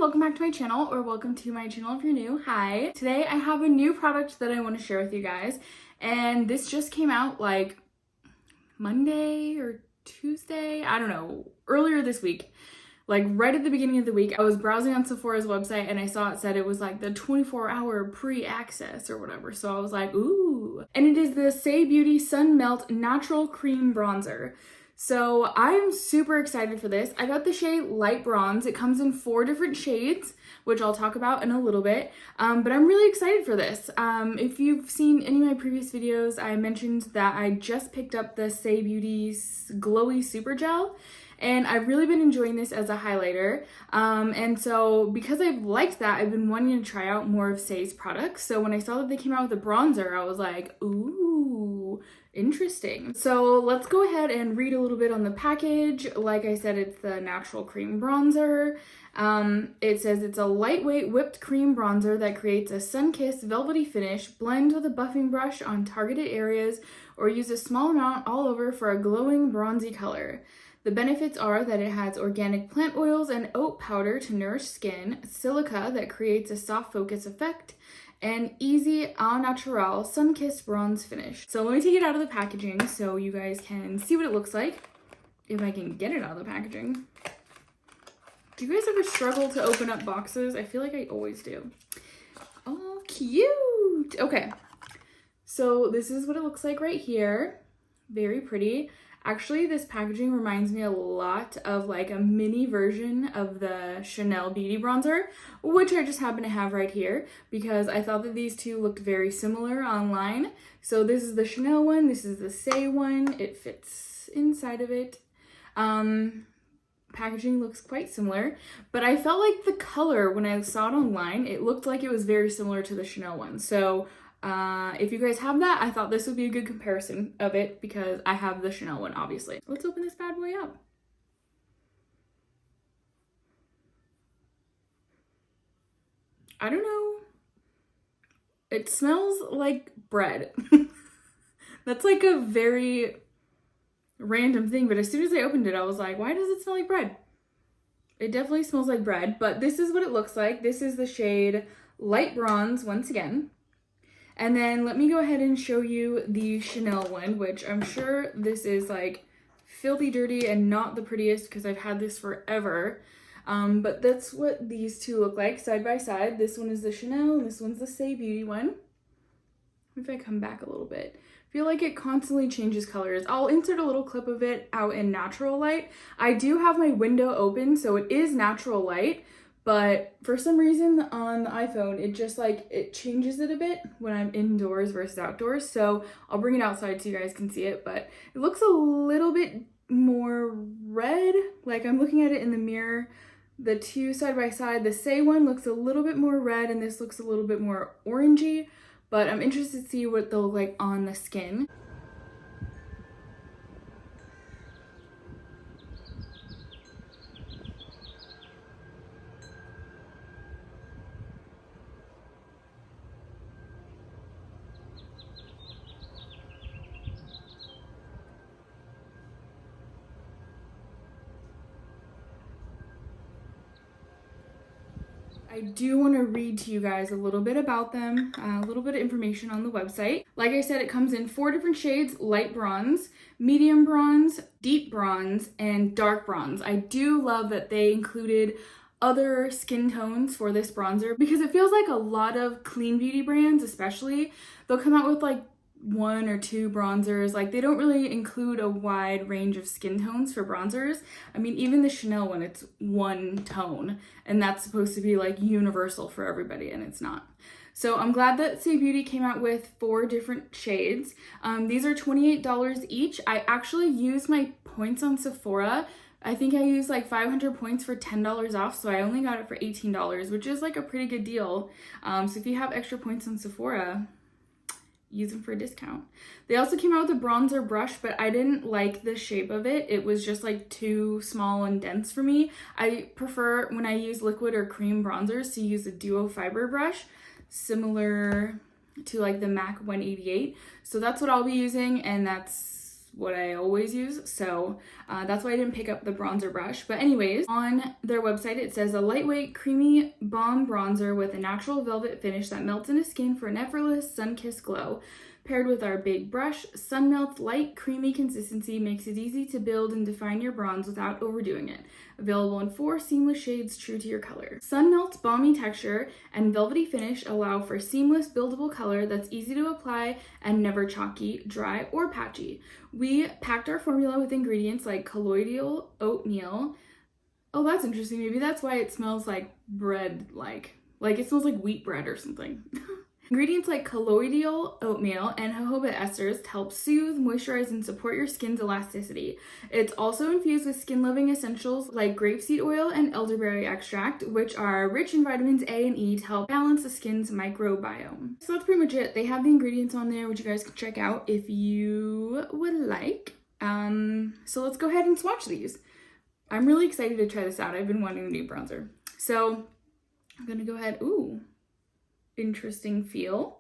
welcome back to my channel, or welcome to my channel if you're new. Hi. Today I have a new product that I want to share with you guys, and this just came out like Monday or Tuesday, I don't know, earlier this week. Like right at the beginning of the week, I was browsing on Sephora's website and I saw it said it was like the 24-hour pre-access or whatever. So I was like, ooh. And it is the Saie Beauty Sun Melt Natural Cream Bronzer. So I'm super excited for this. I got the shade Light Bronze. It comes in 4 different shades, which I'll talk about in a little bit. But I'm really excited for this. If you've seen any of my previous videos, I mentioned that I just picked up the Saie Beauty's Glowy Super Gel. And I've really been enjoying this as a highlighter. And so because I've liked that, I've been wanting to try out more of Saie's products. So when I saw that they came out with a bronzer, I was like, ooh, interesting. So let's go ahead and read a little bit on the package. Like I said, it's the natural cream bronzer. It says it's a lightweight whipped cream bronzer that creates a sun-kissed velvety finish. Blend with a buffing brush on targeted areas or use a small amount all over for a glowing bronzy color. The benefits are that it has organic plant oils and oat powder to nourish skin, silica that creates a soft focus effect, and easy au naturel sun-kissed bronze finish. So let me take it out of the packaging so you guys can see what it looks like, if I can get it out of the packaging. Do you guys ever struggle to open up boxes? I feel like I always do. Oh, cute! Okay, so this is what it looks like right here. Very pretty. Actually, this packaging reminds me a lot of like a mini version of the Chanel Beauty Bronzer, which I just happen to have right here because I thought that these two looked very similar online. So this is the Chanel one, this is the Saie one. It fits inside of it. Packaging looks quite similar, but I felt like the color when I saw it online, it looked like it was very similar to the Chanel one. So if you guys have that, I thought this would be a good comparison of it because I have the Chanel one, obviously. Let's open this bad boy up. I don't know. It smells like bread. That's like a very random thing, but as soon as I opened it, I was like, why does it smell like bread? It definitely smells like bread, but this is what it looks like. This is the shade Light Bronze once again. And then let me go ahead and show you the Chanel one, which I'm sure this is like filthy dirty and not the prettiest because I've had this forever. But that's what these two look like side by side. This one is the Chanel and this one's the Saie Beauty one. If I come back a little bit, I feel like it constantly changes colors. I'll insert a little clip of it out in natural light. I do have my window open, so it is natural light. But for some reason on the iPhone, it just like, it changes it a bit when I'm indoors versus outdoors. So I'll bring it outside so you guys can see it, but it looks a little bit more red. Like I'm looking at it in the mirror, the two side by side. The Saie one looks a little bit more red and this looks a little bit more orangey, but I'm interested to see what they'll look like on the skin. I do want to read to you guys a little bit about them, a little bit of information on the website. Like I said, it comes in 4 different shades: light bronze, medium bronze, deep bronze, and dark bronze. I do love that they included other skin tones for this bronzer because it feels like a lot of clean beauty brands, especially, they'll come out with like 1 or 2 bronzers. Like they don't really include a wide range of skin tones for bronzers. I mean, even the Chanel one, it's 1 tone and that's supposed to be like universal for everybody, and it's not. So I'm glad that Saie Beauty came out with 4 different shades. These are $28 each. I actually used my points on Sephora. I think I used like 500 points for $10 off, so I only got it for $18, which is like a pretty good deal. So if you have extra points on Sephora, use them for a discount. They also came out with a bronzer brush, but I didn't like the shape of it. It was just like too small and dense for me. I prefer when I use liquid or cream bronzers to use a duo fiber brush, similar to like the MAC 188. So that's what I'll be using, and that's what I always use, so that's why I didn't pick up the bronzer brush. But anyways, on their website it says a lightweight, creamy balm bronzer with a natural velvet finish that melts into skin for an effortless, sun-kissed glow. Paired with our big brush, Sun Melt's light, creamy consistency makes it easy to build and define your bronze without overdoing it. Available in 4 seamless shades true to your color. Sun Melt's balmy texture and velvety finish allow for seamless, buildable color that's easy to apply and never chalky, dry, or patchy. We packed our formula with ingredients like colloidal oatmeal. Oh, that's interesting. Maybe that's why it smells like bread, like it smells like wheat bread or something. Ingredients like colloidal oatmeal and jojoba esters to help soothe, moisturize, and support your skin's elasticity. It's also infused with skin-loving essentials like grapeseed oil and elderberry extract, which are rich in vitamins A and E to help balance the skin's microbiome. So that's pretty much it. They have the ingredients on there, which you guys can check out if you would like. So let's go ahead and swatch these. I'm really excited to try this out. I've been wanting a new bronzer. So I'm gonna go ahead, ooh. Interesting feel.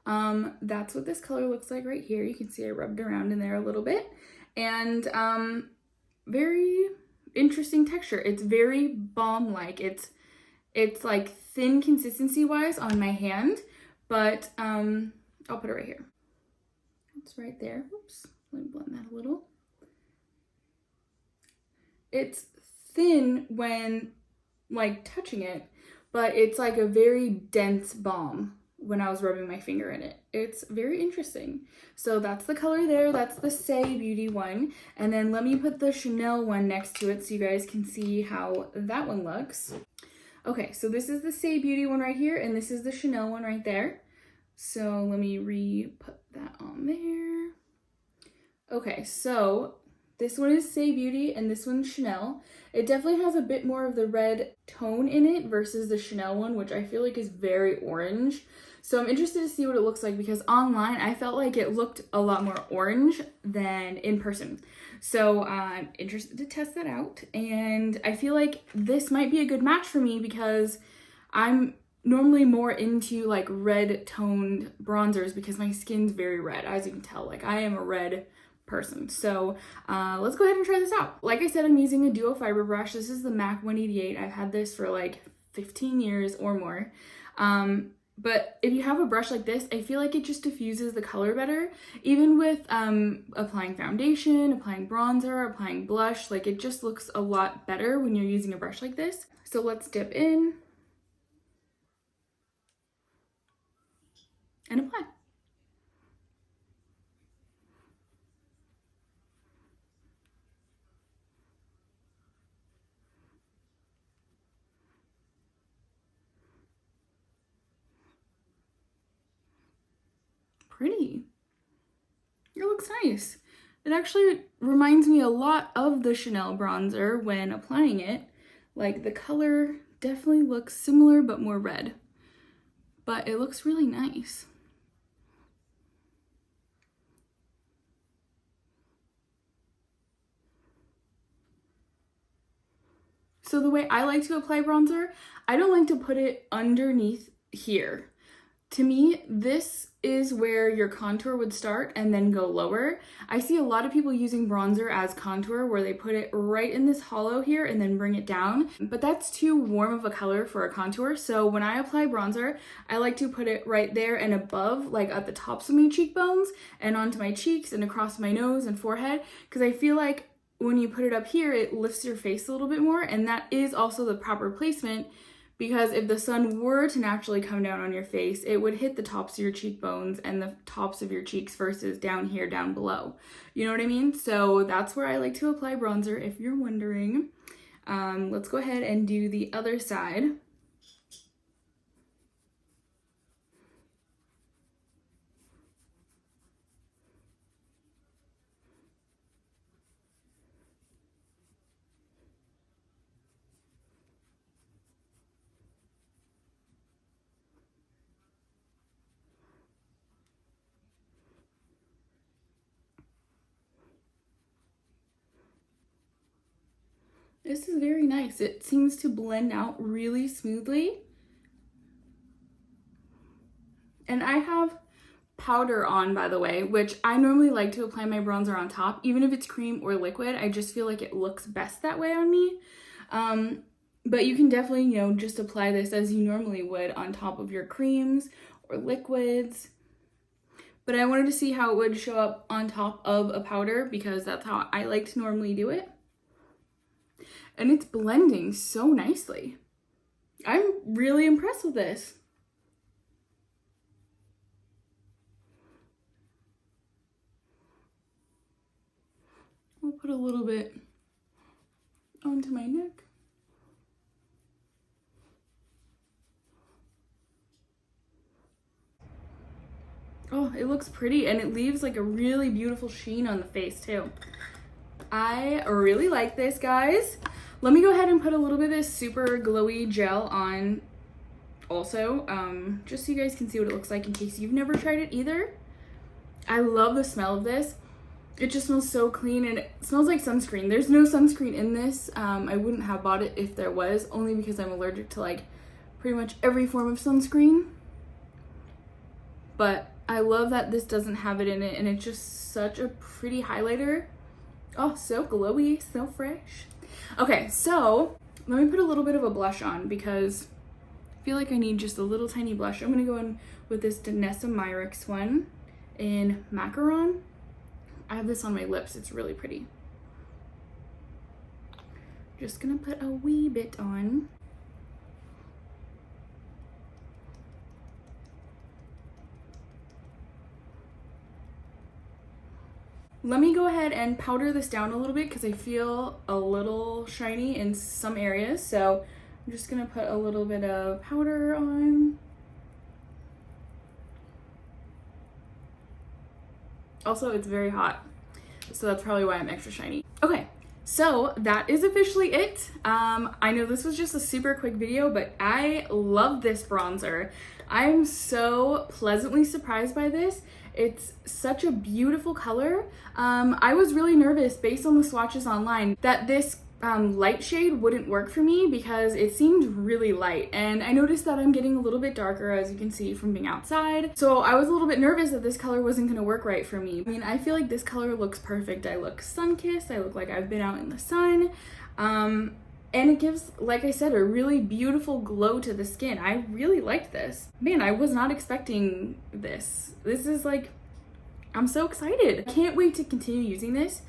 That's what this color looks like right here. You can see I rubbed around in there a little bit, and very interesting texture. It's very balm-like. It's like thin consistency wise on my hand, but I'll put it right here. It's right there. Oops, let me blend that a little. It's thin when like touching it, but it's like a very dense balm when I was rubbing my finger in it. It's very interesting. So that's the color there. That's the Saie Beauty one. And then let me put the Chanel one next to it so you guys can see how that one looks. Okay, so this is the Saie Beauty one right here, and this is the Chanel one right there. So let me re-put that on there. Okay, so this one is Saie Beauty and this one's Chanel. It definitely has a bit more of the red tone in it versus the Chanel one, which I feel like is very orange. So I'm interested to see what it looks like because online I felt like it looked a lot more orange than in person. So I'm interested to test that out. And I feel like this might be a good match for me because I'm normally more into like red toned bronzers because my skin's very red, as you can tell. Like I am a red person. So let's go ahead and try this out. Like I said, I'm using a duo fiber brush. This is the MAC 188. I've had this for like 15 years or more. But if you have a brush like this, I feel like it just diffuses the color better. Even with applying foundation, applying bronzer, applying blush, like it just looks a lot better when you're using a brush like this. So let's dip in and apply. Pretty. It looks nice. It actually reminds me a lot of the Chanel bronzer when applying it. Like the color definitely looks similar but more red. But it looks really nice. So the way I like to apply bronzer, I don't like to put it underneath here. To me, this is where your contour would start and then go lower. I see a lot of people using bronzer as contour where they put it right in this hollow here and then bring it down, but that's too warm of a color for a contour. So when I apply bronzer, I like to put it right there and above, like at the tops of my cheekbones and onto my cheeks and across my nose and forehead, because I feel like when you put it up here, it lifts your face a little bit more, and that is also the proper placement. Because if the sun were to naturally come down on your face, it would hit the tops of your cheekbones and the tops of your cheeks versus down here, down below. You know what I mean? So that's where I like to apply bronzer, if you're wondering. Let's go ahead and do the other side. This is very nice. It seems to blend out really smoothly. And I have powder on, by the way, which I normally like to apply my bronzer on top, even if it's cream or liquid. I just feel like it looks best that way on me. But you can definitely, you know, just apply this as you normally would on top of your creams or liquids. But I wanted to see how it would show up on top of a powder because that's how I like to normally do it. And it's blending so nicely. I'm really impressed with this. I'll put a little bit onto my neck. Oh, it looks pretty and it leaves like a really beautiful sheen on the face too. I really like this, guys. Let me go ahead and put a little bit of this super glowy gel on also, just so you guys can see what it looks like in case you've never tried it either. I love the smell of this. It just smells so clean and it smells like sunscreen. There's no sunscreen in this. I wouldn't have bought it if there was, only because I'm allergic to like pretty much every form of sunscreen. But I love that this doesn't have it in it and it's just such a pretty highlighter. Oh, so glowy, so fresh. Okay, so let me put a little bit of a blush on because I feel like I need just a little tiny blush. I'm gonna go in with this Danessa Myricks one in Macaron. I have this on my lips, it's really pretty. Just gonna put a wee bit on. Let me go ahead and powder this down a little bit because I feel a little shiny in some areas. So I'm just gonna put a little bit of powder on. Also, it's very hot, so that's probably why I'm extra shiny. Okay, so that is officially it. I know this was just a super quick video, but I love this bronzer. I'm so pleasantly surprised by this. It's such a beautiful color. I was really nervous based on the swatches online that this light shade wouldn't work for me because it seemed really light, and I noticed that I'm getting a little bit darker, as you can see from being outside. So I was a little bit nervous that this color wasn't going to work right for me. I mean, I feel like this color looks perfect. I look sun-kissed, I look like I've been out in the sun, and it gives, like I said, a really beautiful glow to the skin. I really liked this. Man, I was not expecting this. This is like, I'm so excited. I can't wait to continue using this.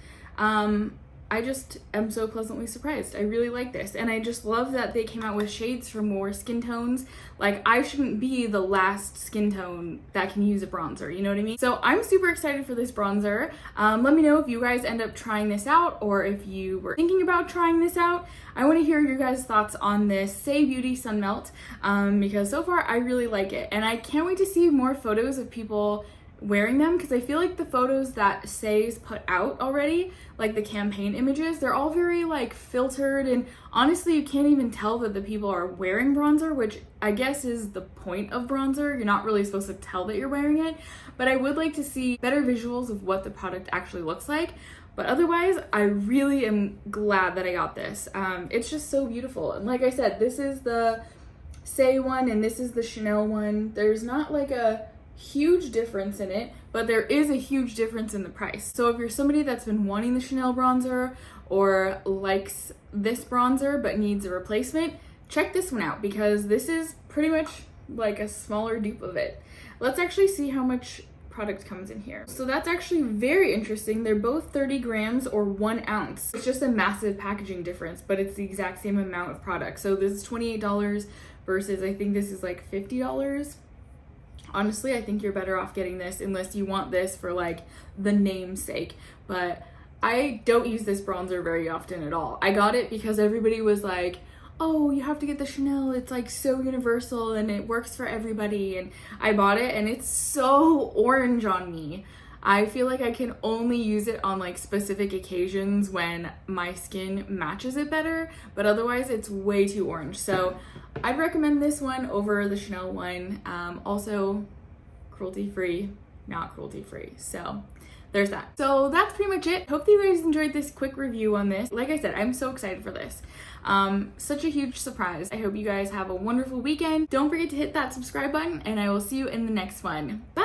I just am so pleasantly surprised. I really like this. And I just love that they came out with shades for more skin tones. Like, I shouldn't be the last skin tone that can use a bronzer, you know what I mean? So I'm super excited for this bronzer. Let me know if you guys end up trying this out or if you were thinking about trying this out. I want to hear your guys' thoughts on this Saie Beauty Sun Melt because so far I really like it. And I can't wait to see more photos of people wearing them because I feel like the photos that Saie's put out already, like the campaign images, they're all very like filtered, and honestly you can't even tell that the people are wearing bronzer, which I guess is the point of bronzer. You're not really supposed to tell that you're wearing it, but I would like to see better visuals of what the product actually looks like. But otherwise, I really am glad that I got this. It's just so beautiful, and like I said, this is the Saie one and this is the Chanel one. There's not like a huge difference in it, but there is a huge difference in the price. So if you're somebody that's been wanting the Chanel bronzer or likes this bronzer but needs a replacement, check this one out because this is pretty much like a smaller dupe of it. Let's actually see how much product comes in here. So that's actually very interesting. They're both 30 grams or 1 ounce. It's just a massive packaging difference, but it's the exact same amount of product. So this is $28 versus I think this is like $50. Honestly, I think you're better off getting this unless you want this for like the namesake. But I don't use this bronzer very often at all. I got it because everybody was like, oh, you have to get the Chanel. It's like so universal and it works for everybody. And I bought it and it's so orange on me. I feel like I can only use it on like specific occasions when my skin matches it better, but otherwise it's way too orange. So I'd recommend this one over the Chanel one. Also cruelty-free, not cruelty-free. So there's that. So that's pretty much it. Hope that you guys enjoyed this quick review on this. Like I said, I'm so excited for this. Such a huge surprise. I hope you guys have a wonderful weekend. Don't forget to hit that subscribe button and I will see you in the next one. Bye.